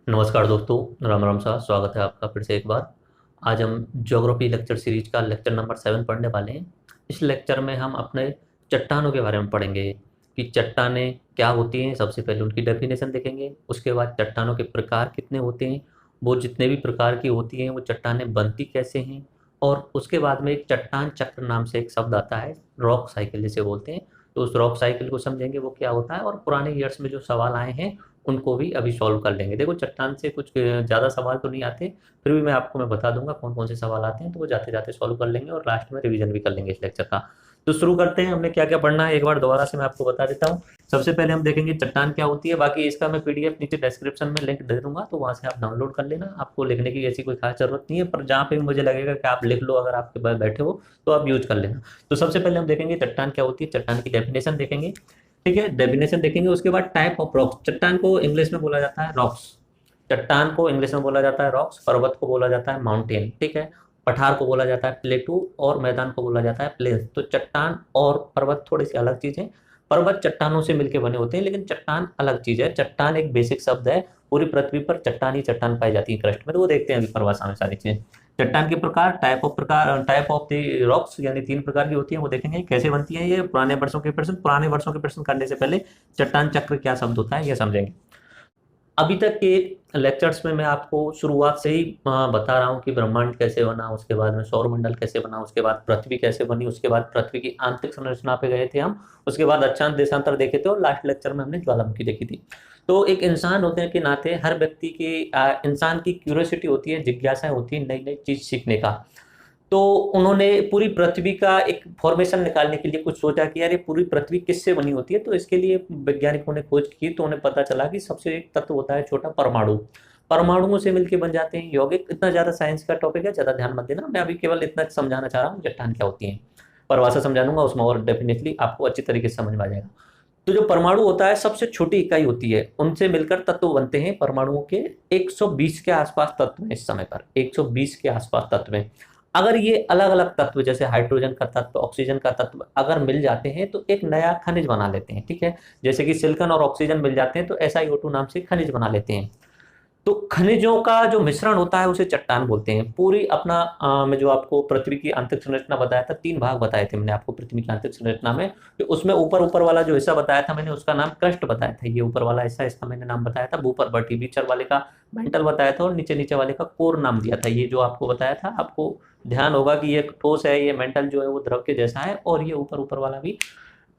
नमस्कार दोस्तों, राम राम सा स्वागत है आपका फिर से एक बार। आज हम ज्योग्राफी लेक्चर सीरीज का लेक्चर नंबर 7 पढ़ने वाले हैं। इस लेक्चर में हम अपने चट्टानों के बारे में पढ़ेंगे कि चट्टानें क्या होती हैं। सबसे पहले उनकी डेफिनेशन देखेंगे, उसके बाद चट्टानों के प्रकार कितने होते हैं, वो जितने भी प्रकार की होती हैं वो चट्टानें बनती कैसे हैं, और उसके बाद में एक चट्टान चक्र नाम से एक शब्द आता है, रॉक साइकिल जिसे बोलते हैं। तो उस रॉक साइकिल को समझेंगे वो क्या होता है, और पुराने ईयर्स में जो सवाल आए हैं उनको भी अभी सॉल्व कर लेंगे। देखो चट्टान से कुछ ज़्यादा सवाल तो नहीं आते, फिर भी मैं आपको बता दूंगा कौन कौन से सवाल आते हैं, तो वो जाते जाते सॉल्व कर लेंगे और लास्ट में रिवीजन भी कर लेंगे इस लेक्चर का। तो शुरू करते हैं, हमने क्या क्या पढ़ना है एक बार दोबारा से मैं आपको बता देता हूँ। सबसे पहले हम देखेंगे चट्टान क्या होती है। बाकी इसका मैं पीडीएफ नीचे डिस्क्रिप्शन में लिंक दे दूंगा, तो वहाँ से आप डाउनलोड कर लेना। आपको लिखने की ऐसी कोई खास जरूरत नहीं है, पर जहाँ पे भी मुझे लगेगा कि आप लिख लो, अगर आपके पास बैठे हो तो आप यूज कर लेना। तो सबसे पहले हम देखेंगे चट्टान क्या होती है, चट्टान की डेफिनेशन देखेंगे। ठीक है, डेफिनेशन देखेंगे। उसके बाद टाइप ऑफ रॉक्स, चट्टान को इंग्लिश में बोला जाता है रॉक्स। चट्टान को इंग्लिश में बोला जाता है रॉक्स, पर्वत को बोला जाता है माउंटेन। ठीक है, पठार को बोला जाता है प्लेटू, और मैदान को बोला जाता है प्लेन्स। तो चट्टान और पर्वत थोड़ी सी अलग चीजें। पर्वत चट्टानों से मिलकर बने होते हैं, लेकिन चट्टान अलग चीज है। चट्टान एक बेसिक शब्द है, पूरी पृथ्वी पर चट्टान ही चट्टान पाई जाती है क्रस्ट में। तो वो देखते हैं अभी परिभाषा में सारी चीजें। चट्टान के प्रकार, टाइप ऑफ द रॉक्स, यानी 3 प्रकार की होती है, वो देखेंगे कैसे बनती है। ये पुराने वर्षों के प्रश्न करने से पहले चट्टान चक्र क्या शब्द होता है ये समझेंगे। अभी तक के लेक्चर्स में मैं आपको शुरुआत से ही बता रहा हूँ कि ब्रह्मांड कैसे बना, उसके बाद में सौरमंडल कैसे बना, उसके बाद पृथ्वी कैसे बनी, उसके बाद पृथ्वी की आंतरिक संरचना पे गए थे हम, उसके बाद अक्षांश देशांतर देखे थे, और लास्ट लेक्चर में हमने ज्वालामुखी देखी थी। तो एक इंसान होते के नाते हर व्यक्ति की इंसान की क्यूरियोसिटी होती है, जिज्ञासा होती है नई नई चीज सीखने का। तो उन्होंने पूरी पृथ्वी का एक फॉर्मेशन निकालने के लिए कुछ सोचा कि यार ये पूरी पृथ्वी किससे बनी होती है। तो इसके लिए वैज्ञानिकों ने खोज की, तो उन्हें पता चला कि सबसे एक तत्व होता है छोटा परमाणु। परमाणुओं से मिलकर बन जाते हैं यौगिक। इतना ज्यादा साइंस का टॉपिक है, ज्यादा ध्यान मत देना, मैं अभी केवल इतना समझाना चाह रहा हूँ चट्टान क्या होती है। परिभाषा समझा दूंगा उसमें, और डेफिनेटली आपको अच्छी तरीके से समझ में आ जाएगा। तो जो परमाणु होता है सबसे छोटी इकाई होती है, उनसे मिलकर तत्व बनते हैं। परमाणुओं के 120 के आसपास तत्व हैं इस समय पर, 120 के आसपास तत्व हैं। अगर ये अलग अलग तत्व जैसे हाइड्रोजन का तत्व, ऑक्सीजन का तत्व अगर मिल जाते हैं तो एक नया खनिज बना लेते हैं। ठीक है, जैसे कि सिलिकॉन और ऑक्सीजन मिल जाते हैं तो SiO2 नाम से खनिज बना लेते हैं। तो खनिजों का जो मिश्रण होता है उसे चट्टान बोलते हैं। पूरी अपना मैं जो आपको पृथ्वी की आंतरिक संरचना बताया था, 3 भाग बताए थे मैंने आपको पृथ्वी की आंतरिक संरचना में। तो उसमें ऊपर ऊपर वाला जो हिस्सा बताया था मैंने, उसका नाम क्रस्ट बताया था। ये ऊपर वाला हिस्सा, इसका मैंने नाम बताया था भूपर्वती। बीचर वाले का मेंटल बताया था, और नीचे नीचे वाले का कोर नाम दिया था। ये जो आपको बताया था, आपको ध्यान होगा कि ये ठोस है, ये मेंटल जो है वो द्रव के जैसा है, और ये ऊपर ऊपर वाला भी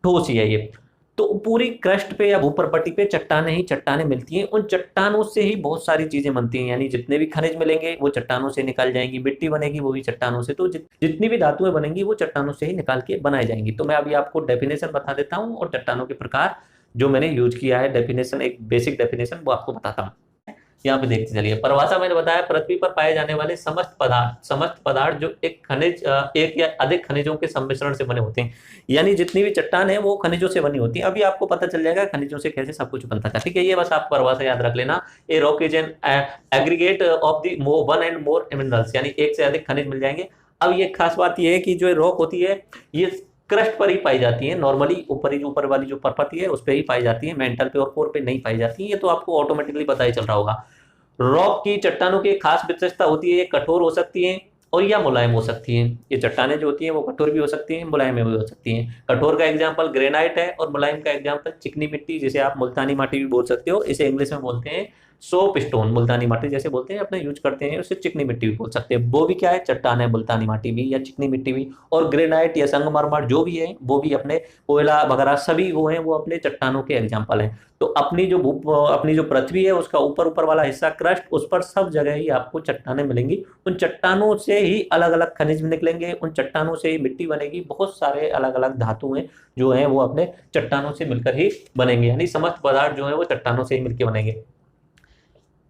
ठोस ही है ये। तो पूरी क्रस्ट पे या भूपरपट्टी पे चट्टानें ही चट्टानें मिलती हैं। उन चट्टानों से ही बहुत सारी चीजें बनती हैं, यानी जितने भी खनिज मिलेंगे वो चट्टानों से निकाल जाएंगी। मिट्टी बनेगी वो भी चट्टानों से। तो जितनी भी धातुएं बनेंगी वो चट्टानों से ही निकाल के बनाई जाएंगी। तो मैं अभी आपको डेफिनेशन बता देता हूँ, और चट्टानों के प्रकार जो मैंने यूज किया है, डेफिनेशन एक बेसिक डेफिनेशन वो आपको बताता हूँ। यहाँ पे देखते चलिए। परिभाषा मैंने बताया, पृथ्वी पर पाए जाने वाले समस्त पदार्थ जो एक या अधिक खनिजों के सम्मिश्रण से बने होते हैं। यानी जितनी भी चट्टान है वो खनिजों से बनी होती है। अभी आपको पता चल जाएगा खनिजों से कैसे सब कुछ बनता था। ठीक है, ये बस आप परिभाषा याद रख लेना। A rock is an aggregate of the one and more minerals, यानी एक से अधिक खनिज मिल जाएंगे। अब ये खास बात ये है कि जो रॉक होती है ये क्रस्ट पर ही पाई जाती है। नॉर्मली ऊपर वाली जो परपति है उस पर ही पाई जाती है, मेंटल पे और कोर पे नहीं पाई जाती है। ये तो आपको ऑटोमेटिकली पता ही चल रहा होगा। रॉक की चट्टानों की एक खास विशेषता होती है, ये कठोर हो सकती हैं और या मुलायम हो सकती हैं। ये चट्टानें जो होती हैं वो कठोर भी हो सकती हैं, मुलायम भी हो सकती हैं। कठोर का एग्जांपल ग्रेनाइट है, और मुलायम का एग्जांपल चिकनी मिट्टी, जिसे आप मुल्तानी माटी भी बोल सकते हो। इसे इंग्लिश में बोलते हैं सोप स्टोन। मुल्तानी माटी जैसे बोलते हैं अपने यूज करते हैं, उसे चिकनी मिट्टी भी बोल सकते हैं। वो भी क्या है, चट्टान है, मुल्तानी माटी भी या चिकनी मिट्टी भी। और ग्रेनाइट या संगमरमर जो भी है वो भी अपने, कोयला वगैरह सभी वो हैं, वो अपने चट्टानों के एग्जाम्पल हैं। तो अपनी जो पृथ्वी है उसका ऊपर ऊपर वाला हिस्सा क्रस्ट, उस पर सब जगह ही आपको चट्टानें मिलेंगी। उन चट्टानों से ही अलग अलग खनिज निकलेंगे, उन चट्टानों से ही मिट्टी बनेगी। बहुत सारे अलग अलग धातुएं जो हैं वो अपने चट्टानों से मिलकर ही बनेंगे, यानी समस्त पदार्थ जो है वो चट्टानों से ही मिलकर बनेंगे।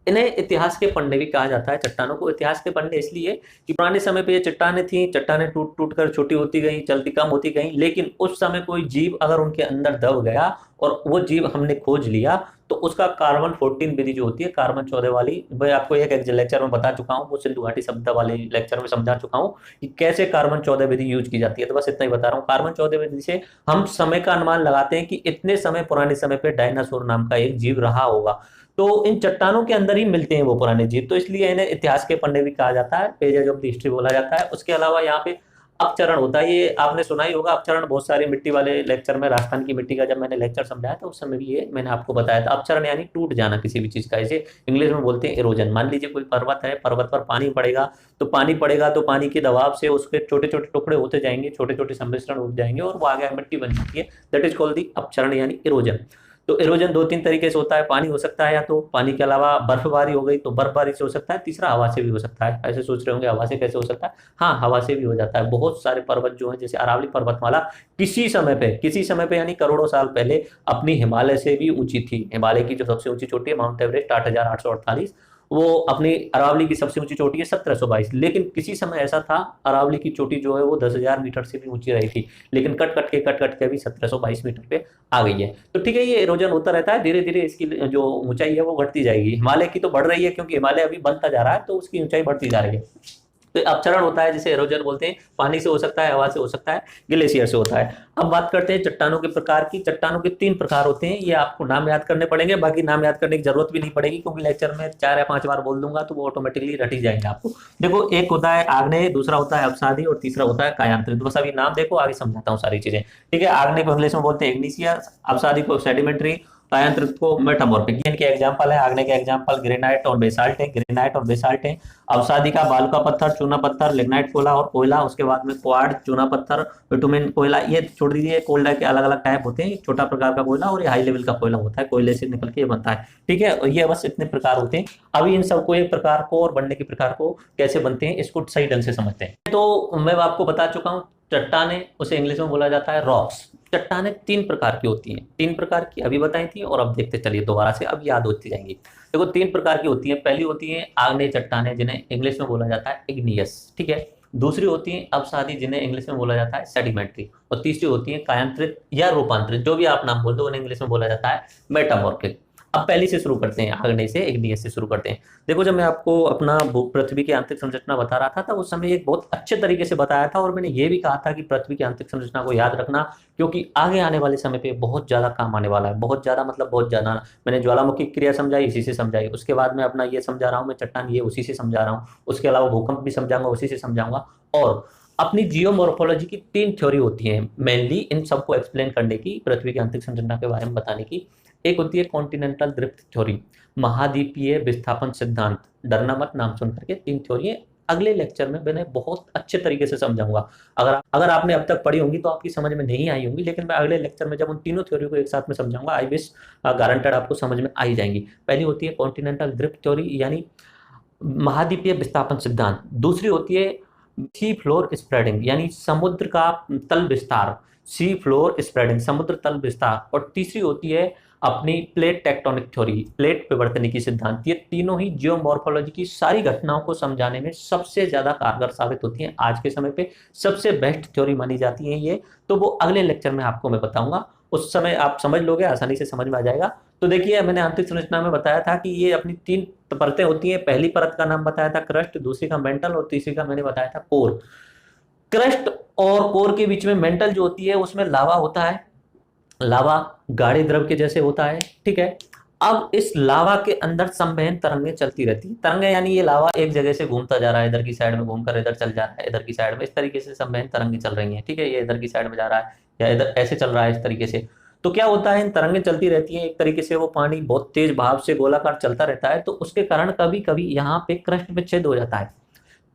इन्हें इतिहास के पन्ने भी कहा जाता है। चट्टानों को इतिहास के पन्ने इसलिए कि पुराने समय पे ये चट्टानें थी, चट्टानें टूट टूट कर छोटी होती गई, चलती कम होती गई, लेकिन उस समय कोई जीव अगर उनके अंदर दब गया और वो जीव हमने खोज लिया, तो उसका कार्बन 14 विधि जो होती है, कार्बन 14 वाली, मैं आपको एक लेक्चर में बता चुका हूँ, वो सिंधु घाटी सभ्यता वाले लेक्चर में समझा चुका हूँ कि कैसे कार्बन 14 विधि यूज की जाती है। तो बस इतना ही बता रहा हूँ। कार्बन 14 विधि से हम समय का अनुमान लगाते हैं कि इतने समय, पुराने समय पे डायनासोर नाम का एक जीव रहा होगा। तो इन चट्टानों के अंदर ही मिलते हैं वो पुराने जीव, तो इसलिए इन्हें इतिहास के पन्ने भी कहा जाता है, पेजेज ऑफ द हिस्ट्री बोला जाता है। उसके अलावा यहाँ पे अपचरण होता है, ये आपने सुना ही होगा अपचरण, बहुत सारी मिट्टी वाले लेक्चर में, राजस्थान की मिट्टी का जब मैंने लेक्चर समझाया था उस समय भी ये मैंने आपको बताया था। अपचरण यानी टूट जाना किसी भी चीज का, इसे इंग्लिश में बोलते हैं इरोजन। मान लीजिए कोई पर्वत है, पर्वत पर पानी पड़ेगा, तो पानी पड़ेगा तो पानी के दबाव से उसके छोटे छोटे टुकड़े होते जाएंगे, छोटे छोटे सम्मिश्रण हो जाएंगे और वो आगे मिट्टी बन जाती है। दैट इज कॉल्ड दी अपचरण यानी इरोजन। तो इरोजन दो तीन तरीके से होता है, पानी हो सकता है, या तो पानी के अलावा बर्फबारी हो गई तो बर्फबारी से हो सकता है, तीसरा हवा से भी हो सकता है। ऐसे सोच रहे होंगे हवा से कैसे हो सकता है, हाँ हवा से भी हो जाता है। बहुत सारे पर्वत जो है, जैसे अरावली पर्वतमाला किसी समय पे यानी करोड़ों साल पहले अपनी हिमालय से भी ऊंची थी। हिमालय की जो सबसे ऊंची चोटी है माउंट एवरेस्ट 8,848, वो अपनी अरावली की सबसे ऊंची चोटी है 1722। लेकिन किसी समय ऐसा था अरावली की चोटी जो है वो 10,000 मीटर से भी ऊंची रही थी, लेकिन कट कट के अभी 1722 मीटर पे आ गई है। तो ठीक है, ये इरोजन होता रहता है, धीरे धीरे इसकी जो ऊंचाई है वो बढ़ती जाएगी। हिमालय की तो बढ़ रही है क्योंकि हिमालय अभी बनता जा रहा है, तो उसकी ऊंचाई बढ़ती जा रही है। तो अपचरण होता है जिसे इरोजन बोलते हैं, पानी से हो सकता है, हवा से हो सकता है, ग्लेशियर से होता है। अब बात करते हैं चट्टानों के प्रकार की। चट्टानों के 3 प्रकार होते हैं, ये आपको नाम याद करने पड़ेंगे, बाकी नाम याद करने की जरूरत भी नहीं पड़ेगी क्योंकि लेक्चर में 4 या 5 बार बोल दूंगा तो वो ऑटोमेटिकली रट ही जाएंगे आपको। देखो, एक होता है आग्नेय, दूसरा होता है अपसादी और तीसरा होता है कायांतरित। बस अभी नाम देखो, आगे समझाता हूँ सारी चीजें। ठीक है, आग्नेय को इंग्लिश में बोलते हैं इग्निशियस, अपसादी को सेडिमेंट्री, कायांतरित को मेटामॉर्फिक। इनके एग्जांपल है, आग्नेय के एग्जांपल ग्रेनाइट और बेसाल्ट है, ग्रेनाइट और बेसाल्ट है। अवसादी का बालू का पत्थर, चूना पत्थर, लिग्नाइट कोयला और कोयला। उसके बाद में क्वार्ट्ज, चूना पत्थर, बिटुमेन कोयला। ये छोड़ दीजिए, कोयला के अलग अलग टाइप होते हैं, छोटा प्रकार का कोयला और ये हाई लेवल का कोयला होता है, कोयले से निकल के ये बनता है। ठीक है, और ये बस इतने प्रकार होते हैं। अभी इन सबको, एक प्रकार को और बनने के प्रकार को कैसे बनते हैं इसको सही ढंग से समझते हैं। तो मैं आपको बता चुका हूँ, चट्टाने उसे इंग्लिश में बोला जाता है रॉक्स। चट्टाने 3 प्रकार की होती हैं, 3 प्रकार की अभी बताई थी और अब देखते चलिए दोबारा से, अब याद होती जाएंगी। देखो, 3 प्रकार की होती हैं। पहली होती है आग्नेय चट्टाने, जिन्हें इंग्लिश में बोला जाता है इग्नियस। ठीक है, दूसरी होती है अपसादी, जिन्हें इंग्लिश में बोला जाता है सेडिमेंट्री, और तीसरी होती है कायांतरित या रूपांतरित, जो भी आप नाम बोल दो, उन्हें इंग्लिश में बोला जाता है मेटामॉर्फिक। अब पहली से शुरू करते हैं, आग्नेय से, इग्नियस से शुरू करते हैं। देखो, जब मैं आपको अपना पृथ्वी की आंतरिक संरचना बता रहा था उस समय एक बहुत अच्छे तरीके से बताया था, और मैंने ये भी कहा था कि पृथ्वी की आंतरिक संरचना को याद रखना, क्योंकि आगे आने वाले समय पे बहुत ज्यादा काम आने वाला है। बहुत ज्यादा मतलब बहुत ज्यादा। मैंने ज्वालामुखी क्रिया समझाई, इसी से समझाई। उसके बाद में अपना ये समझा रहा हूँ मैं, चट्टान, ये उसी से समझा रहा हूँ। उसके अलावा भूकंप भी समझाऊंगा, उसी से समझाऊंगा। और अपनी जियोमॉर्फोलॉजी की 3 थ्योरी होती हैं मेनली इन सबको एक्सप्लेन करने की, पृथ्वी की आंतरिक संरचना के बारे में बताने की। एक होती है कॉन्टिनेंटल ड्रिफ्ट थ्योरी, महाद्वीपीय विस्थापन सिद्धांत, डरना मत नाम सुन करके। 3 थ्योरी है, अगले लेक्चर में मैंने बहुत अच्छे तरीके से समझाऊंगा। अगर आपने अब तक पढ़ी होंगी तो आपकी समझ में नहीं आई होंगी, लेकिन मैं अगले लेक्चर में जब उन तीनों थ्योरी को एक साथ में समझाऊंगा, आई विश गारंटेड आपको समझ में आ ही जाएंगी। पहली होती है कॉन्टिनेंटल ड्रिफ्ट थ्योरी यानी महाद्वीपीय विस्थापन सिद्धांत। दूसरी होती है सी फ्लोर स्प्रेडिंग यानी समुद्र का तल विस्तार, सी फ्लोर स्प्रेडिंग, समुद्र तल विस्तार। और तीसरी होती है अपनी प्लेट टेक्टोनिक थ्योरी, प्लेट विवर्तनिकी सिद्धांत। ये तीनों ही जियोमॉर्फोलॉजी की सारी घटनाओं को समझाने में सबसे ज्यादा कारगर साबित होती हैं। आज के समय पे सबसे बेस्ट थ्योरी मानी जाती है ये। तो वो अगले लेक्चर में आपको मैं बताऊंगा, उस समय आप समझ लोगे, आसानी से समझ में आ जाएगा। तो देखिए, मैंने आंतरिक संरचना में बताया था कि ये अपनी 3 परतें होती हैं। पहली परत का नाम बताया था क्रस्ट, दूसरी का मेंटल और तीसरी का मैंने बताया था कोर। क्रस्ट और कोर के बीच में मेंटल जो होती है उसमें लावा होता है। लावा गाढ़े द्रव के जैसे होता है। ठीक है, अब इस लावा के अंदर संवहन तरंगें चलती रहती है। तरंगें यानी ये लावा एक जगह से घूमता जा रहा है, इधर की साइड में घूमकर इधर चल जा रहा है, इधर की साइड में, इस तरीके से संवहन तरंगें चल रही हैं। ठीक है, ये इधर की साइड में जा रहा है या इधर ऐसे चल रहा है, इस तरीके से। तो क्या होता है, इन तरंगें चलती रहती हैं, एक तरीके से वो पानी बहुत तेज भाव से गोलाकार चलता रहता है, तो उसके कारण कभी कभी यहाँ पे क्रस्ट में छेद हो जाता है।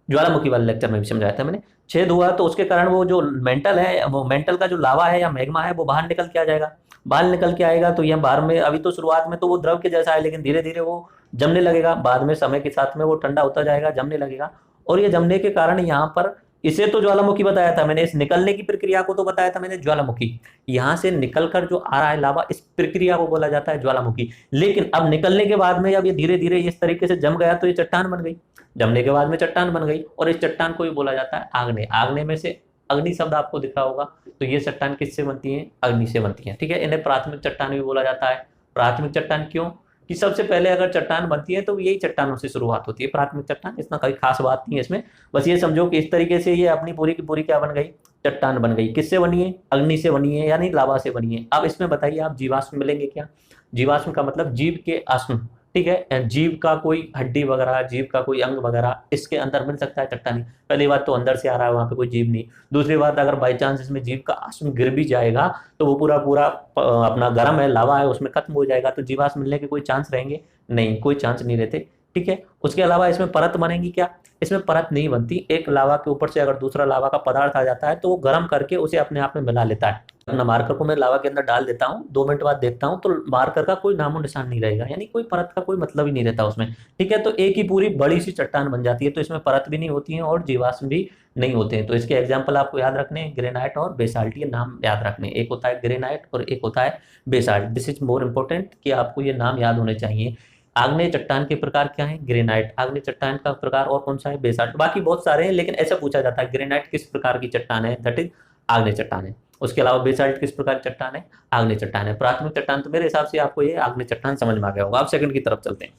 ज्वालामुखी वाले लेक्चर में भी समझाया था मैंने। छेद हुआ तो उसके कारण वो जो मेंटल है, वो मेंटल का जो लावा है या मैग्मा है वो बाहर निकल के आ जाएगा। बाहर निकल के आएगा तो यह बाहर में, अभी तो शुरुआत में तो वो द्रव के जैसा है, लेकिन धीरे धीरे वो जमने लगेगा। बाद में समय के साथ में वो ठंडा होता जाएगा, जमने लगेगा। और ये जमने के कारण यहाँ पर, इसे तो ज्वालामुखी बताया था मैंने, इस निकलने की प्रक्रिया को तो बताया था मैंने ज्वालामुखी। यहाँ से निकलकर जो आ रहा है लावा, इस प्रक्रिया को बोला जाता है ज्वालामुखी। लेकिन अब निकलने के बाद में जब ये धीरे धीरे इस तरीके से जम गया तो ये चट्टान बन गई। जमने के बाद में चट्टान बन गई, और इस चट्टान को भी बोला जाता है आग्नेय। आग्नेय में से अग्नि शब्द आपको दिख रहा होगा, तो ये चट्टान किससे बनती है? अग्नि से बनती है। ठीक है, इन्हें प्राथमिक चट्टान भी बोला जाता है। प्राथमिक चट्टान क्यों? कि सबसे पहले अगर चट्टान बनती है तो यही चट्टानों से शुरुआत होती है प्राथमिक चट्टान, इतना कोई खास बात नहीं है इसमें। बस ये समझो कि इस तरीके से ये अपनी पूरी की पूरी क्या बन गई? चट्टान बन गई। किससे बनी है? अग्नि से बनी है, यानी लावा से बनी है। अब इसमें बताइए आप जीवाश्म मिलेंगे क्या? जीवाश्म का मतलब जीव के आश्म। ठीक है, जीव का कोई हड्डी वगैरह, जीव का कोई अंग वगैरह इसके अंदर मिल सकता है चट्टानी। पहली बात तो अंदर से आ रहा है, वहां पे कोई जीव नहीं। दूसरी बात, अगर बाई चांस इसमें जीव का आश्म गिर भी जाएगा तो वो पूरा पूरा अपना गर्म है, लावा है, उसमें खत्म हो जाएगा, तो जीवाश्म मिलने के कोई चांस रहेंगे? नहीं, कोई चांस नहीं रहते। ठीक है, उसके अलावा इसमें परत बनेगी क्या? इसमें परत नहीं बनती। एक लावा के ऊपर से अगर दूसरा लावा का पदार्थ आ जाता है तो वो गर्म करके उसे अपने आप में मिला लेता है। अपना मार्कर को मैं लावा के अंदर डाल देता हूँ, 2 मिनट बाद देखता हूँ तो मार्कर का कोई नामो निशान नहीं रहेगा, यानी कोई परत का कोई मतलब ही नहीं रहता उसमें। ठीक है, तो एक ही पूरी बड़ी सी चट्टान बन जाती है, तो इसमें परत भी नहीं होती है और जीवाश्म भी नहीं होते हैं। तो इसके एग्जाम्पल आपको याद रखने हैं, ग्रेनाइट और बेसाल्ट, ये नाम याद रखने। एक होता है ग्रेनाइट और एक होता है basalt. This is more important कि आपको ये नाम याद होने चाहिए। आग्नेय चट्टान के प्रकार क्या है? ग्रेनाइट। आग्नेय चट्टान का प्रकार और कौन सा है? बेसाल्ट। बाकी बहुत सारे हैं, लेकिन ऐसा पूछा जाता है ग्रेनाइट किस प्रकार की चट्टान है? दैट इज आग्नेय चट्टान है। उसके अलावा बेसाल्ट किस प्रकार की चट्टान है? आग्नेय चट्टान है। प्राथमिक चट्टान तो मेरे हिसाब से आपको ये आग्नेय चट्टान समझ में आ गया होगा। आप सेकंड की तरफ चलते हैं।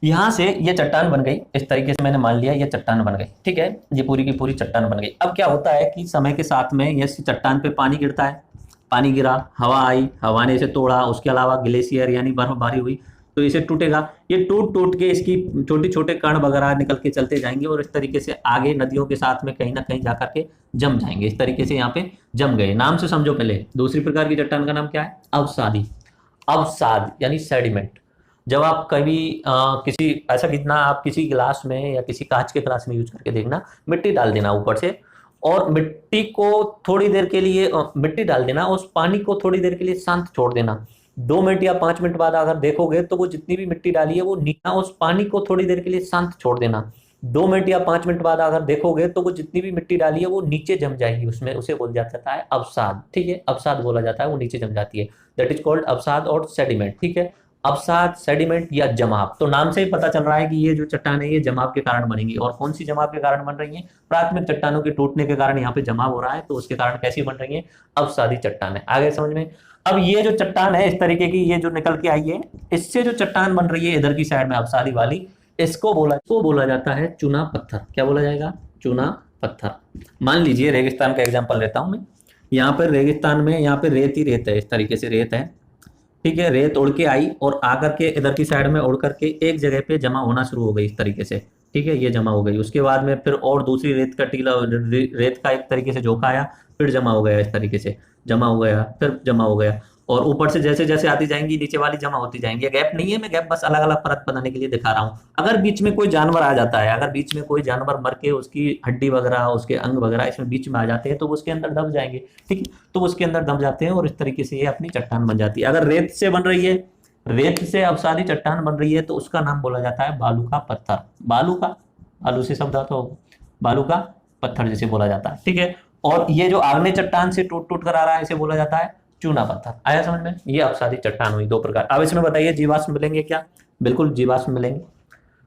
यहां से ये चट्टान बन गई, इस तरीके से मैंने मान लिया ये चट्टान बन गई। ठीक है, ये पूरी की पूरी चट्टान बन गई। अब क्या होता है कि समय के साथ में ये चट्टान पे पानी गिरता है, पानी गिरा, हवा आई, हवा ने इसे तोड़ा, उसके अलावा ग्लेशियर यानी बर्फबारी हुई तो इसे टूटेगा। ये टूट टूट के इसकी छोटे छोटे कण वगैरह निकल के चलते जाएंगे और इस तरीके से आगे नदियों के साथ में कहीं ना कहीं जाकर के जम जाएंगे। इस तरीके से यहाँ पे जम गए। नाम से समझो पहले। दूसरी प्रकार की चट्टान का नाम क्या है? अवसादी। अवसाद यानी सेडिमेंट। जब आप कभी किसी ऐसा कितना आप किसी गिलास में या किसी कांच के गिलास में यूज करके देखना, मिट्टी डाल देना ऊपर से और मिट्टी को थोड़ी देर के लिए मिट्टी डाल देना, उस पानी को थोड़ी देर के लिए शांत छोड़ देना। 2 मिनट या 5 मिनट बाद अगर देखोगे तो वो जितनी भी मिट्टी डाली है वो नीचे, उस पानी को थोड़ी देर के लिए शांत छोड़ देना। 2 मिनट या 5 मिनट बाद अगर देखोगे तो वो जितनी भी मिट्टी डाली है वो नीचे जम जाएगी उसमें, उसे बोल जाता है अवसाद। ठीक है, अवसाद बोला जाता है, वो नीचे जम जाती है। दैट इज कॉल्ड अवसाद और सेडिमेंट। ठीक है, अवसाद, सेडिमेंट या जमाव। तो नाम से ही पता चल रहा है कि ये जो चट्टान है ये जमाव के कारण बनेंगी। और कौन सी जमाव के कारण बन रही है? प्राथमिक चट्टानों के टूटने के कारण यहाँ पे जमाव हो रहा है, तो उसके कारण कैसी बन रही है? अवसादी चट्टान है। आगे समझ में। अब ये जो चट्टान है इस तरीके की, ये जो निकल के आई है, इससे जो चट्टान बन रही है इधर की साइड में अवसादी वाली, इसको बोला जाता है चूना पत्थर। क्या बोला जाएगा? चूना पत्थर। मान लीजिए रेगिस्तान का एग्जाम्पल लेता हूं मैं। यहाँ पर रेगिस्तान में यहाँ पे रेत ही रेत है, इस तरीके से रेत है। ठीक है, रेत उड़ के आई और आकर के इधर की साइड में उड़ करके एक जगह पे जमा होना शुरू हो गई इस तरीके से। ठीक है, ये जमा हो गई। उसके बाद में फिर और दूसरी रेत का टीला, रेत का एक तरीके से झोंका आया, फिर जमा हो गया इस तरीके से, जमा हो गया, फिर जमा हो गया। और ऊपर से जैसे जैसे आती जाएंगी नीचे वाली जमा होती जाएंगी। ये गैप नहीं है, मैं गैप बस अलग अलग परत बनाने के लिए दिखा रहा हूँ। अगर बीच में कोई जानवर आ जाता है, अगर बीच में कोई जानवर मर के उसकी हड्डी वगैरह, उसके अंग वगैरह इसमें बीच में आ जाते हैं तो उसके अंदर दब जाएंगे। ठीक है, तो उसके अंदर दब जाते हैं और इस तरीके से ये अपनी चट्टान बन जाती है। अगर रेत से बन रही है, रेत से अवसादी चट्टान बन रही है तो उसका नाम बोला जाता है बालू का पत्थर। बालू का, बालू से शब्द आता हो, बालू का पत्थर जिसे बोला जाता है। ठीक है, और ये जो आग्नेय चट्टान से टूट टूट कर आ रहा है इसे बोला जाता है चूना पत्थर। आया समझ में? ये अवसादी चट्टान हुई 2 प्रकार। अब इसमें बताइए जीवाश्म मिलेंगे क्या? बिल्कुल जीवाश्म मिलेंगे।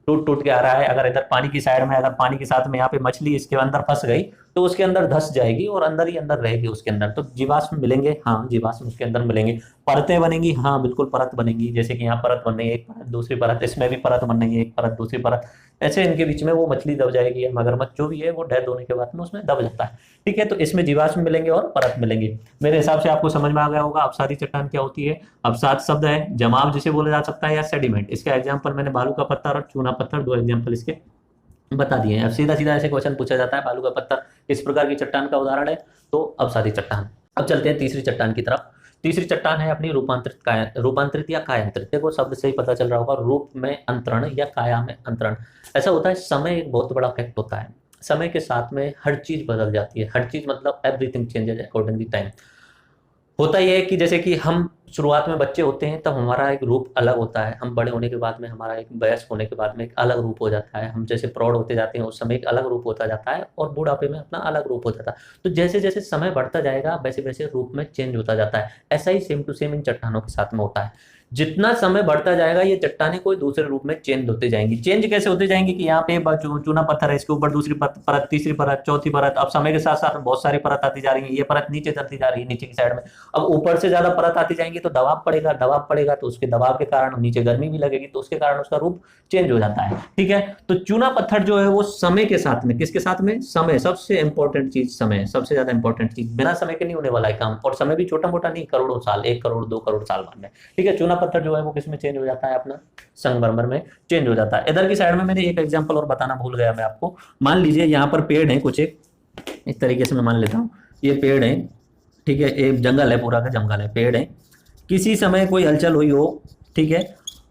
टूट टूट के आ रहा है, अगर इधर पानी की साइड में, अगर पानी के साथ में यहाँ पे मछली इसके अंदर फंस गई तो उसके अंदर धंस जाएगी और अंदर ही अंदर रहेगी उसके अंदर, तो जीवाश्म मिलेंगे। हाँ, जीवाश्म उसके अंदर मिलेंगे। परतें बनेंगी, हाँ बिल्कुल परत बनेगी। जैसे कि यहाँ परत बन रही है, एक परत दूसरी परत, इसमें भी परत बन रही है, एक परत दूसरी परत, ऐसे इनके बीच में वो मछली दब जाएगी या मगरमच्छ जो भी है वो डेथ होने के बाद में उसमें दब जाता है। ठीक है, तो इसमें जीवाश्म मिलेंगे और परत मिलेंगे। मेरे हिसाब से आपको समझ में आ गया होगा अवसादी चट्टान क्या होती है। अवसाद शब्द है जमाव जिसे बोला जा सकता है, या सेडिमेंट। इसका एग्जाम्पल मैंने बालू का पत्थर और चूना पत्थर, 2 एग्जाम्पल इसके बता दिए हैं। अब सीधा सीधा ऐसे क्वेश्चन पूछा जाता है, बालू का पत्थर किस प्रकार की चट्टान का उदाहरण है? तो अवसादी चट्टान। अब चलते हैं तीसरी चट्टान की तरफ। तीसरी चट्टान है अपनी रूपांतरित या कायांतरित। देखो शब्द से ही पता चल रहा होगा, रूप में अंतरण या काया में अंतरण। ऐसा होता है, समय एक बहुत बड़ा फैक्ट होता है। समय के साथ में हर चीज बदल जाती है। हर चीज मतलब everything changes according the time. होता यह है कि जैसे कि हम शुरुआत में बच्चे होते हैं तब हमारा एक रूप अलग होता है, हम बड़े होने के बाद में हमारा एक वयस्क होने के बाद में एक अलग रूप हो जाता है, हम जैसे प्रौढ़ होते जाते हैं उस समय एक अलग रूप होता जाता है, और बुढ़ापे में अपना अलग रूप हो जाता है। तो जैसे जैसे समय बढ़ता जाएगा वैसे वैसे रूप में चेंज होता जाता है। ऐसा ही सेम टू सेम इन चट्टानों के साथ में होता है। जितना समय बढ़ता जाएगा ये चट्टानें कोई दूसरे रूप में चेंज होते जाएंगी। चेंज कैसे होते जाएंगे कि यहाँ पे चूना पत्थर है, इसके ऊपर दूसरी परत, तीसरी परत, चौथी परत, अब समय के साथ साथ बहुत सारी परत आती जा रही है, ये परत नीचे चलती जा रही है नीचे की साइड में। अब ऊपर से ज्यादा परत आती जाएंगी तो दबाव पड़ेगा, दबाव पड़ेगा तो उसके दबाव के कारण नीचे गर्मी भी लगेगी, तो उसके कारण उसका रूप चेंज हो जाता है। ठीक है, तो चूना पत्थर जो है वो समय के साथ में, किसके साथ में, समय, सबसे इंपॉर्टेंट चीज समय, सबसे ज्यादा इंपॉर्टेंट चीज, बिना समय के नहीं होने वाला है काम, और समय भी छोटा मोटा नहीं, करोड़ों साल, 1 करोड़ 2 करोड़ साल बाद में। ठीक है, चूना पत्थर जो है वो किसमें चेंज हो जाता है, अपना संगमरमर में चेंज हो जाता है। इधर की साइड में मैंने एक एग्जांपल और बताना भूल गया मैं आपको। मान लीजिए यहाँ पर पेड़ है कुछ, एक इस तरीके से मैं मान लेता हूँ, ये पेड़ है, ठीक है, एक जंगल है, पूरा का जंगल है, पेड़ है, किसी समय कोई हलचल हुई हो, ठीक है,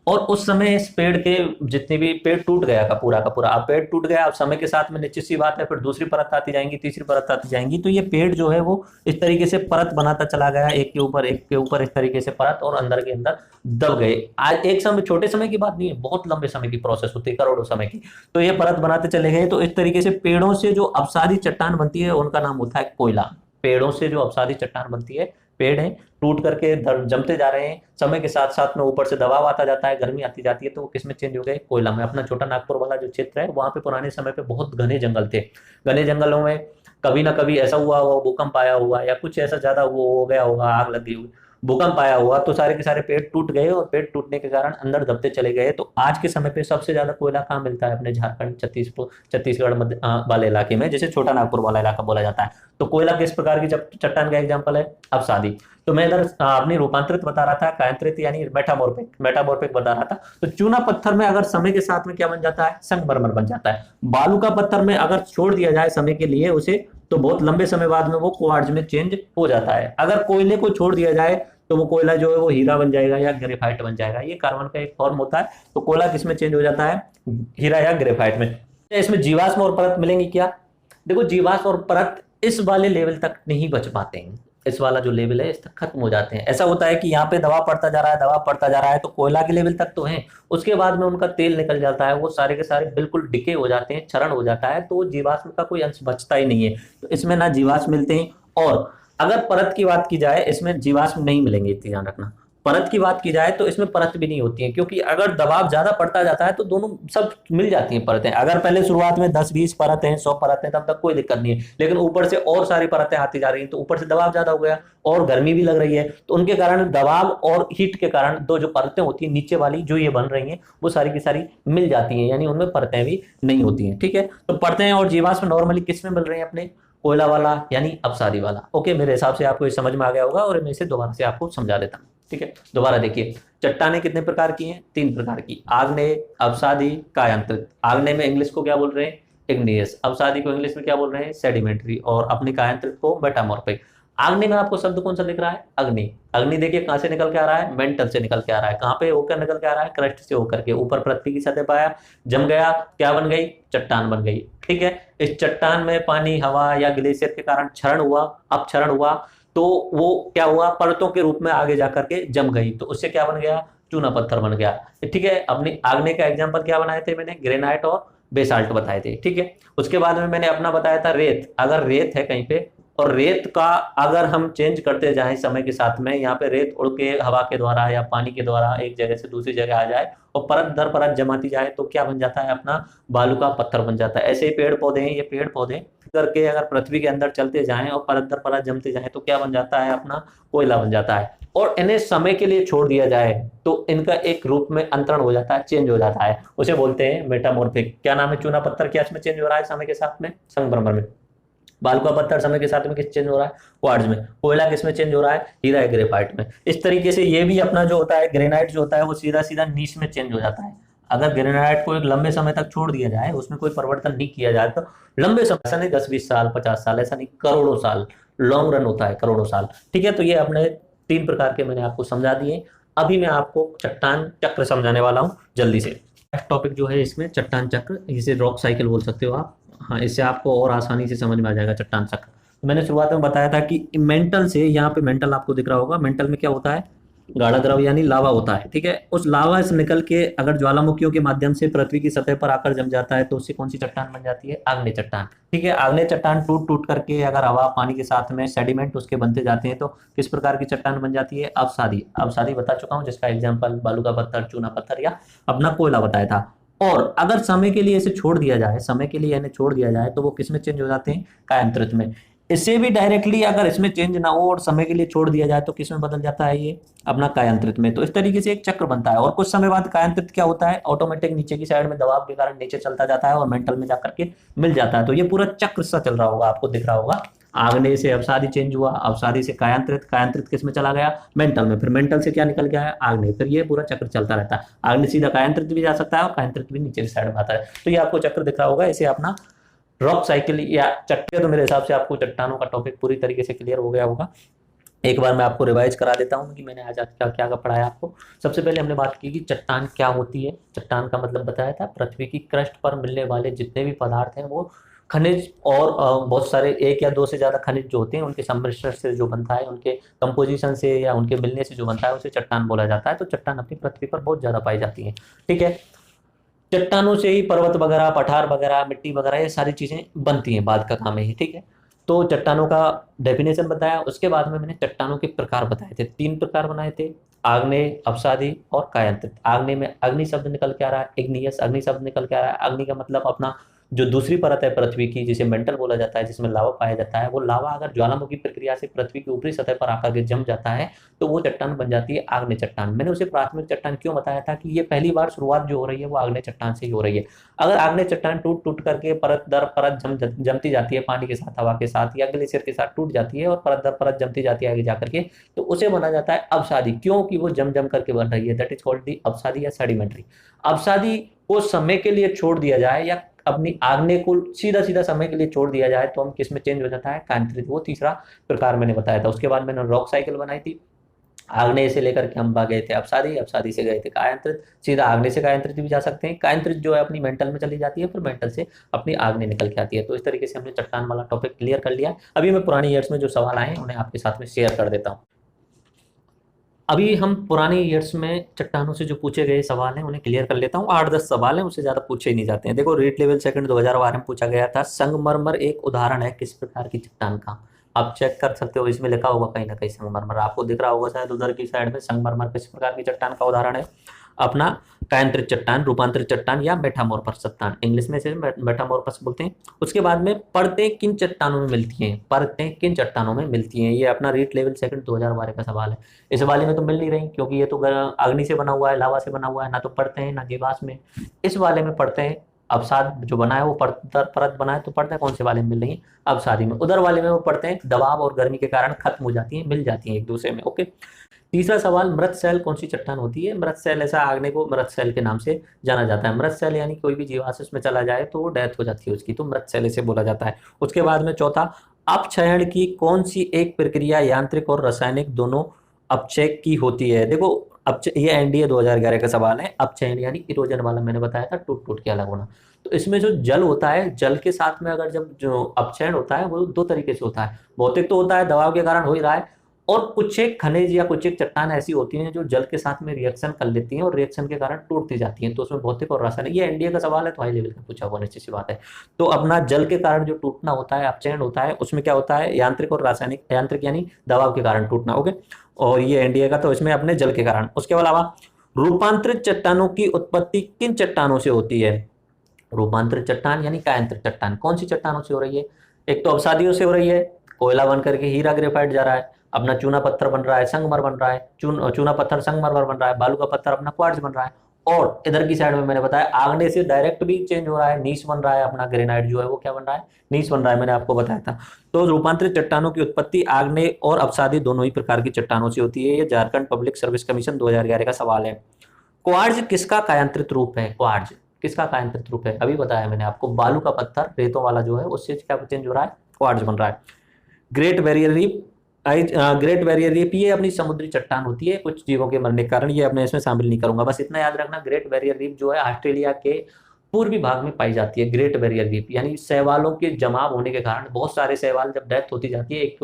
और उस समय इस पेड़ के जितने भी, पेड़ टूट गया का पूरा, अब पेड़ टूट गया, अब समय के साथ में निश्चित सी बात है फिर दूसरी परत आती जाएंगी, तीसरी परत आती जाएंगी, तो ये पेड़ जो है वो इस तरीके से परत बनाता चला गया, एक के ऊपर इस तरीके से परत, और अंदर के अंदर दब गए। आज एक समय, छोटे समय की बात नहीं है, बहुत लंबे समय की प्रोसेस होती है, करोड़ों समय की। तो ये परत बनाते चले गए, तो इस तरीके से पेड़ों से जो अपसारी चट्टान बनती है उनका नाम होता है कोयला। पेड़ों से जो अपसारी चट्टान बनती है, पेड़ है, टूट करके जमते जा रहे हैं, समय के साथ साथ में ऊपर से दबाव आता जाता है, गर्मी आती जाती है, तो वो किसमें चेंज हो गए, कोयला में। अपना छोटा नागपुर वाला जो क्षेत्र है वहां पे पुराने समय पे बहुत घने जंगल थे, घने जंगलों में कभी ना कभी ऐसा हुआ होगा, भूकंप आया हुआ या कुछ ऐसा ज्यादा हो गया होगा, आग लगी हुई, भूकंप आया हुआ, तो सारे के सारे पेड़ टूट गए, और पेड़ टूटने के कारण अंदर दबते चले गए। तो आज के समय पे सबसे ज्यादा कोयला कहाँ मिलता है, अपने झारखंड, छत्तीसगढ़ वाले इलाके में, जैसे छोटा नागपुर वाला इलाका बोला जाता है। तो कोयला किस प्रकार की चट्टान का एग्जाम्पल है, अवसादी। तो मैं इधर अपनी रूपांतरित बता रहा था, कायांतरित यानी मेटामॉर्फिक बता रहा था। तो चूना पत्थर में अगर समय के साथ में क्या बन जाता है, संगमरमर बन जाता है। बालू का पत्थर में अगर छोड़ दिया जाए समय के लिए उसे, तो बहुत लंबे समय बाद में वो क्वार्ट्ज में चेंज हो जाता है। अगर कोयले को छोड़ दिया जाए तो वो कोयला जो है वो हीरा बन जाएगा या ग्रेफाइट बन जाएगा। ये कार्बन का एक फॉर्म होता है। तो कोयला किसमें चेंज हो जाता है, हीरा या ग्रेफाइट में। इसमें जीवाश्म और परत मिलेंगी क्या, देखो जीवाश्म और परत इस वाले लेवल तक नहीं बच पाते हैं, इस वाला जो लेवल है इस तक खत्म हो जाते हैं। ऐसा होता है कि यहाँ पे दबाव पड़ता जा रहा है, दबाव पड़ता जा रहा है, तो कोयला के लेवल तक तो है, उसके बाद में उनका तेल निकल जाता है, वो सारे के सारे बिल्कुल डिके हो जाते हैं, क्षरण हो जाता है, तो जीवाश्म का कोई अंश बचता ही नहीं है। तो इसमें ना जीवाश्म मिलते हैं, और अगर परत की बात की जाए इसमें जीवाश्म नहीं मिलेंगे, इतना ध्यान रखना। परत की बात की जाए तो इसमें परत भी नहीं होती है, क्योंकि अगर दबाव ज्यादा पड़ता जाता है तो दोनों सब मिल जाती हैं परतें। अगर पहले शुरुआत में 10-20 परतें हैं, 100 परतें, तब तक कोई दिक्कत नहीं है, लेकिन ऊपर से और सारी परतें आती जा रही हैं, तो ऊपर से दबाव ज्यादा हो गया और गर्मी भी लग रही है, तो उनके कारण दबाव और हीट के कारण दो जो परतें होती हैं नीचे वाली जो ये बन रही हैं वो सारी की सारी मिल जाती हैं, यानी उनमें परतें भी नहीं होती हैं। ठीक है, तो परतें और जीवाश्म नॉर्मली किस में मिल रही हैं, अपने कोयला वाला यानी अपसारी वाला। ओके, मेरे हिसाब से आपको ये समझ में आ गया होगा, और मैं इसे दोबारा से आपको समझा देता हूँ। ठीक है, दोबारा देखिए, चट्टानें कितने प्रकार की हैं, 3 प्रकार की, आग्नेय, अवसादी, कायांतरित। आग्नेय में इंग्लिश को क्या बोल रहे हैं, इग्नियस। अवसादी को इंग्लिश में क्या बोल रहे हैं, सेडिमेंट्री। और अपने कायांतरित को मेटामॉर्फिक। आग्नेय में आपको शब्द कौन सा दिख रहा है, अग्नि। अग्नि देखिए कहां से निकल के आ रहा है, मेंटल से निकल के आ रहा है। कहां पे होकर निकल के आ रहा है, क्रस्ट से होकर के ऊपर पृथ्वी की सतह पाया, जम गया, क्या बन गई, चट्टान बन गई। ठीक है, इस चट्टान में पानी, हवा या ग्लेशियर के कारण क्षरण हुआ, अपक्षरण हुआ, तो वो क्या हुआ, परतों के रूप में आगे जाकर के जम गई, तो उससे क्या बन गया, चूना पत्थर बन गया। ठीक है, अपनी आग्नेय का एग्जांपल क्या बनाए थे मैंने, ग्रेनाइट और बेसाल्ट बताए थे। ठीक है, उसके बाद में मैंने अपना बताया था रेत। अगर रेत है कहीं पे, और रेत का अगर हम चेंज करते जाएं समय के साथ में, यहाँ पे रेत उड़ के हवा के द्वारा या पानी के द्वारा एक जगह से दूसरी जगह आ जाए और परत दर परत जमाती जाए, तो क्या बन जाता है, अपना बालू का पत्थर बन जाता है। ऐसे ही पेड़ पौधे हैं, ये पेड़ पौधे करके अगर पृथ्वी के अंदर चलते जाएं और परत दर परत जमते जाएं, तो क्या बन जाता है, अपना कोयला बन जाता है। और इन्हें समय के लिए छोड़ दिया जाए तो इनका एक रूप में अंतरण हो जाता है, चेंज हो जाता है, उसे बोलते हैं मेटामॉर्फिक। क्या नाम है, चूना पत्थर क्या इसमें चेंज हो रहा है समय के साथ में, संगमरमर में। बालू का पत्थर समय के साथ में किस चेंज हो रहा है, क्वार्ट्ज में। कोयला किस में चेंज हो रहा है, हीरा ग्रेफाइट में। इस तरीके से ये भी अपना जो होता है ग्रेनाइट जो होता है वो सीधा सीधा नीच में चेंज हो जाता है। अगर ग्रेनाइट को एक लंबे समय तक छोड़ दिया जाए, उसमें कोई परिवर्तन नहीं किया जाए, तो लंबे समय, ऐसा नहीं 10-20 साल 50 साल, ऐसा नहीं, करोड़ों साल, लॉन्ग रन होता है, करोड़ों साल। ठीक है, तो ये अपने 3 प्रकार के मैंने आपको समझा दिए। अभी मैं आपको चट्टान चक्र समझाने वाला हूँ जल्दी से। टॉपिक जो है इसमें चट्टान चक्र, इसे रॉक साइकिल बोल सकते हो आप। हाँ, इससे आपको और आसानी से समझ में आ जाएगा चट्टान चक्र। तो मैंने शुरुआत में बताया था कि मेंटल से, यहाँ पे मेंटल आपको दिख रहा होगा, मेंटल में क्या होता है, गाढ़ा द्रव यानी लावा होता है, ठीक है। उस लावा से निकल के अगर ज्वालामुखियों के माध्यम से पृथ्वी की सतह पर आकर जम जाता है तो उससे कौन सी चट्टान बन जाती है? आग्नेय चट्टान, ठीक है। आग्नेय चट्टान टूट टूट करके अगर हवा पानी के साथ में सेडिमेंट उसके बनते जाते हैं तो किस प्रकार की चट्टान बन जाती है? अवसादी। अवसादी बता चुका हूँ, जिसका एग्जाम्पल बालू का पत्थर, चूना पत्थर या अपना कोयला बताया था। और अगर समय के लिए इसे छोड़ दिया जाए, समय के लिए इन्हें छोड़ दिया जाए तो वो किस में चेंज हो जाते हैं? कायांतरित में। इससे भी डायरेक्टली अगर इसमें चेंज ना हो और समय के लिए छोड़ दिया जाए तो किस में बदल जाता है? ये अपना कायांतरित में। तो इस तरीके से एक चक्र बनता है और कुछ समय बाद कायांतरित क्या होता है? ऑटोमेटिक नीचे की साइड में दबाव के कारण नीचे चलता जाता है और मेंटल में जाकर के मिल जाता है। तो ये पूरा चक्र सा चल रहा होगा, आपको दिख रहा होगा। आग्नेय से अवसादी चेंज हुआ, अवसादी से कायांतरित, कायांतरित किस में चला गया? मेंटल में। फिर मेंटल से क्या निकल गया है? आग्नेय। फिर ये पूरा चक्र चलता रहता है। आग्नेय सीधा कायांतरित भी जा सकता है और कायांतरित भी नीचे की साइड में आता है। तो ये आपको चक्र दिख रहा होगा। इसे अपना रॉक साइकिल या चट्टे, तो मेरे हिसाब से आपको चट्टानों का टॉपिक पूरी तरीके से क्लियर हो गया होगा। एक बार मैं आपको रिवाइज करा देता हूँ कि मैंने आज क्या क्या पढ़ाया आपको। सबसे पहले हमने बात की कि चट्टान क्या होती है। चट्टान का मतलब बताया था, पृथ्वी की क्रस्ट पर मिलने वाले जितने भी पदार्थ हैं वो खनिज और बहुत सारे एक या दो से ज्यादा खनिज जो होते हैं उनके सम्मिश्रण से जो बनता है, उनके कंपोजिशन से या उनके मिलने से जो बनता है उसे चट्टान बोला जाता है। तो चट्टान अपनी पृथ्वी पर बहुत ज्यादा पाई जाती है, ठीक है। चट्टानों से ही पर्वत वगैरह, पठार वगैरह, मिट्टी वगैरह ये सारी चीजें बनती हैं बाद का काम है, ठीक है। तो चट्टानों का डेफिनेशन बताया। उसके बाद में मैंने चट्टानों के प्रकार बताए थे, 3 प्रकार बनाए थे, आग्नेय, अवसादी और कायांतरित। आग्नेय में अग्नि शब्द निकल के आ रहा है, इग्नियस अग्नि शब्द निकल के आ रहा है। अग्नि का मतलब अपना जो दूसरी परत है पृथ्वी की, जिसे मेंटल बोला जाता है, जिसमें लावा पाया जाता है, वो लावा अगर ज्वालामुखी प्रक्रिया से पृथ्वी की ऊपरी सतह पर आकर के जम जाता है तो वो चट्टान बन जाती है आग्नेय चट्टान। मैंने उसे प्राथमिक चट्टान क्यों बताया था कि ये पहली बार शुरुआत जो हो रही है वो आग्नेय चट्टान से ही हो रही है। अगर आग्नेय चट्टान टूट टूट करके परत दर परत जमती जाती है, पानी के साथ, हवा के साथ या ग्लेशियर के साथ टूट जाती है और परत दर परत जमती जाती है आगे जाकर के, तो उसे माना जाता है अवसादी, क्योंकि वो जम जम करके बन रही है। दैट इज कॉल्ड दी अवसादी या सेडिमेंट्री। अवसादी को समय के लिए छोड़ दिया जाए या अपनी आग्नेय को सीधा सीधा समय के लिए छोड़ दिया जाए तो हम किस में चेंज हो जाता है? कायांतरित। वो तीसरा प्रकार मैंने बताया था। उसके बाद मैंने रॉक साइकिल बनाई थी। आग्नेय से लेकर के हम गए थे अवसादी, अवसादी से गए थे कायांतरित, सीधा आग्नेय से कायांतरित भी जा सकते हैं। कायांतरित जो है अपनी मेंटल में चली जाती है, फिर मेंटल से अपनी आग्नेय निकल के आती है। तो इस तरीके से हमने चट्टान वाला टॉपिक क्लियर कर लिया। अभी मैं पुरानी ईयर्स में जो सवाल आए हैं उन्हें आपके साथ में शेयर कर देता हूँ। अभी हम पुराने ईयर्स में चट्टानों से जो पूछे गए सवाल हैं उन्हें क्लियर कर लेता हूँ। 8-10 सवाल हैं, उससे ज्यादा पूछे ही नहीं जाते हैं। देखो, रीट लेवल सेकंड 2012 में पूछा गया था, संगमरमर एक उदाहरण है किस प्रकार की चट्टान का? आप चेक कर सकते हो, इसमें लिखा होगा कहीं ना कहीं संगमरमर, आपको दिख रहा होगा शायद उधर की साइड में। संगमरमर किस प्रकार की चट्टान का उदाहरण है? अपना कायांतरित चट्टान, रूपांतरित चट्टान या मेटामॉर्फस चट्टान, इंग्लिश में से मेटामॉर्फस बोलते हैं। उसके बाद में परतें किन चट्टानों में मिलती हैं? परतें किन चट्टानों में मिलती हैं? ये अपना रीट लेवल सेकंड 2012 का सवाल है। इस वाले में तो मिल नहीं रही क्योंकि ये तो अग्नि से बना हुआ है, लावा से बना हुआ है, ना तो पढ़ते हैं ना जीवाश्म में। इस वाले में पढ़ते हैं अवसाद जो बना है वो परत बना है, तो पढ़ते हैं कौन से वाले में मिल रही है? अवसादी में। उधर वाले में वो पढ़ते हैं दबाव और गर्मी के कारण खत्म हो जाती है, मिल जाती है एक दूसरे में। ओके। तीसरा सवाल, मृत सेल कौन सी चट्टान होती है? मृत सेल, ऐसा आग्नेय को मृत सेल के नाम से जाना जाता है। मृत सेल यानी कोई भी जीवाश्म में चला जाए तो वो डेथ हो जाती है उसकी, तो मृत सेल इसे बोला जाता है। उसके बाद में चौथा, अपक्षयण की कौन सी एक प्रक्रिया यांत्रिक और रासायनिक दोनों अपचय की होती है? देखो, ये एनडीए 2011 का सवाल है। अपचयन यानी इरोजन वाला मैंने बताया था, टूट टूट के अलग होना। तो इसमें जो जल होता है, जल के साथ में अगर जब जो अपचयन होता है वो 2 तरीके से होता है। भौतिक तो होता है, दबाव के कारण हो ही रहा है, और कुछ एक खनिज या कुछ एक चट्टान ऐसी होती हैं जो जल के साथ में रिएक्शन कर लेती हैं और रिएक्शन के कारण टूटती जाती हैं। तो उसमें भौतिक और रासायनिक, ये एनडीए का सवाल है तो हाई लेवल का पूछा हुआ, निश्चित सी बात है। तो अपना जल के कारण जो टूटना होता है, अपचयन होता है, उसमें क्या होता है? यांत्रिक और रासायनिक। यांत्रिक यानी दबाव के कारण टूटना, ओके। और ये एनडीए का, तो इसमें अपने जल के कारण। उसके अलावा रूपांतरित चट्टानों की उत्पत्ति किन चट्टानों से होती है? रूपांतरित चट्टान यानी कायांतरित चट्टान कौन सी चट्टानों से हो रही है? एक तो अवसादियों से हो रही है, कोयला बन करके हीरा ग्रेफाइट जा रहा है, अपना चूना पत्थर बन रहा है, संगमर बन रहा है, चूना पत्थर संगमरमर बन रहा है, बालू का पत्थर अपना क्वार्ट्ज बन रहा है। और इधर की साइड में मैंने बताया आग्नेय से डायरेक्ट भी चेंज हो रहा है, नीस बन रहा है, अपना ग्रेनाइट जो है वो क्या बन रहा है? नीस बन रहा है, मैंने आपको बताया था। तो रूपांतरित चट्टानों की उत्पत्ति आग्नेय और अवसादी दोनों ही प्रकार की चट्टानों से होती है। ये झारखंड पब्लिक सर्विस कमीशन 2011 का सवाल है। क्वार्ट्ज किसका कायांतरित रूप है? क्वार्ट्ज किसका कायांतरित रूप है? अभी बताया मैंने आपको, बालू का पत्थर, रेतों वाला जो है उससे क्या चेंज हो रहा है? क्वार्ट्ज बन रहा है। Great barrier reef, great barrier reef ये अपनी समुद्री चट्टान होती है कुछ जीवों के मरने के कारण, ये अपने इसमें शामिल नहीं करूंगा। बस इतना याद रखना, ग्रेट बैरियर रीफ जो है ऑस्ट्रेलिया के पूर्वी भाग में पाई जाती है ग्रेट बैरियर रीफ, यानी शैवालों के जमाव होने के कारण बहुत सारे शैवाल जब डेथ होती जाती है एक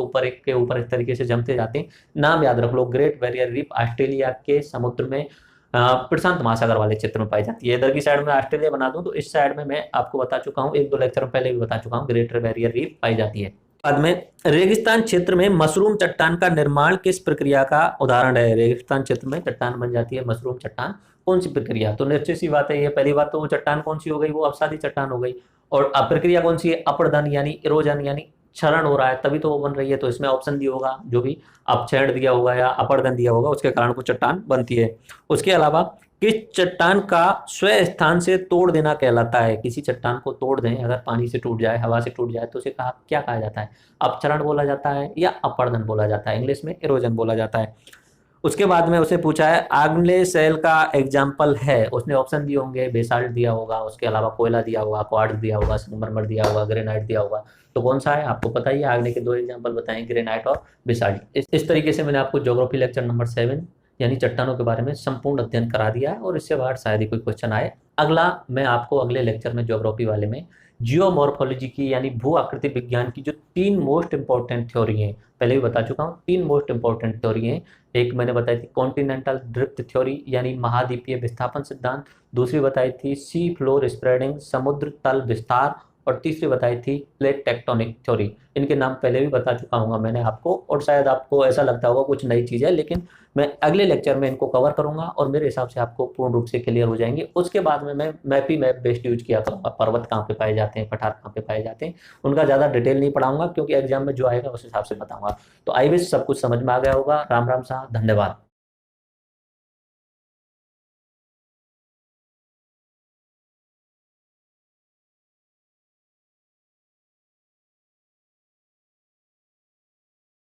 के ऊपर इस तरीके से जमते जाते हैं। नाम याद रख लो, ग्रेट बैरियर रीफ ऑस्ट्रेलिया के समुद्र में प्रशांत महासागर वाले क्षेत्र में पाई जाती है। इधर की साइड में ऑस्ट्रेलिया बना दूं तो इस साइड में मैं आपको बता चुका हूँ, एक दो लेक्चर पहले भी बता चुका हूँ, ग्रेटर बैरियर रीफ पाई जाती है। बाद में रेगिस्तान क्षेत्र में मशरूम चट्टान का निर्माण किस प्रक्रिया का उदाहरण है? रेगिस्तान क्षेत्र में चट्टान बन जाती है मशरूम चट्टान, कौन सी प्रक्रिया? तो निश्चित सी बात है, ये पहली बात तो वो चट्टान कौन सी हो गई, वो अवसादी चट्टान हो गई। और प्रक्रिया कौन सी है? अपरदन यानी इरोजन, यानी क्षरण हो रहा है तभी तो वो बन रही है। तो इसमें ऑप्शन दिया होगा, जो भी अपक्षरण दिया होगा या अपरदन दिया होगा उसके कारण वो चट्टान बनती है। उसके अलावा किस चट्टान का स्वयं स्थान से तोड़ देना कहलाता है? किसी चट्टान को तोड़ दें, अगर पानी से टूट जाए, हवा से टूट जाए, तो उसे क्या कहा जाता है? अपक्षरण बोला जाता है या अपरदन बोला जाता है, इंग्लिश में इरोजन बोला जाता है। उसके बाद में उसे पूछा है आग्नेय शैल का एग्जाम्पल है, उसने ऑप्शन दिए होंगे, बेसाल्ट दिया होगा, उसके अलावा कोयला दिया होगा, क्वार्ट्ज दिया होगा, संगमरमर दिया होगा, ग्रेनाइट दिया होगा। तो कौन सा है आपको पता ही है, आग्नेय के दो एग्जाम्पल बताएं, ग्रेनाइट और बेसाल्ट। इस तरीके से मैंने आपको ज्योग्राफी लेक्चर नंबर 7 यानी चट्टानों के बारे में संपूर्ण अध्ययन करा दिया है, और इससे बाहर शायद ही कोई क्वेश्चन आए। अगला मैं आपको अगले लेक्चर में ज्योग्राफी वाले में जियोमॉर्फोलॉजी की यानी भू आकृति विज्ञान की जो 3 मोस्ट इंपॉर्टेंट थ्योरी हैं, पहले भी बता चुका हूँ, 3 मोस्ट इंपॉर्टेंट थ्योरी हैं। एक मैंने बताई थी कॉन्टिनेंटल ड्रिफ्ट थ्योरी यानी महाद्वीपीय विस्थापन सिद्धांत, दूसरी बताई थी सी फ्लोर स्प्रेडिंग समुद्र तल विस्तार, और तीसरी बताई थी प्लेट टेक्टोनिक थ्योरी। इनके नाम पहले भी बता चुका हूँ मैंने आपको, और शायद आपको ऐसा लगता होगा कुछ नई चीज़ है, लेकिन मैं अगले लेक्चर में इनको कवर करूंगा और मेरे हिसाब से आपको पूर्ण रूप से क्लियर हो जाएंगे। उसके बाद में मैं मैप बेस्ड यूज किया करूँगा, पर्वत कहाँ पे पाए जाते हैं, पठार कहाँ पे पाए जाते हैं, उनका ज़्यादा डिटेल नहीं पढ़ाऊंगा क्योंकि एग्जाम में जो आएगा उस हिसाब से बताऊंगा। तो आई विश सब कुछ समझ में आ गया होगा। राम राम साहब, धन्यवाद।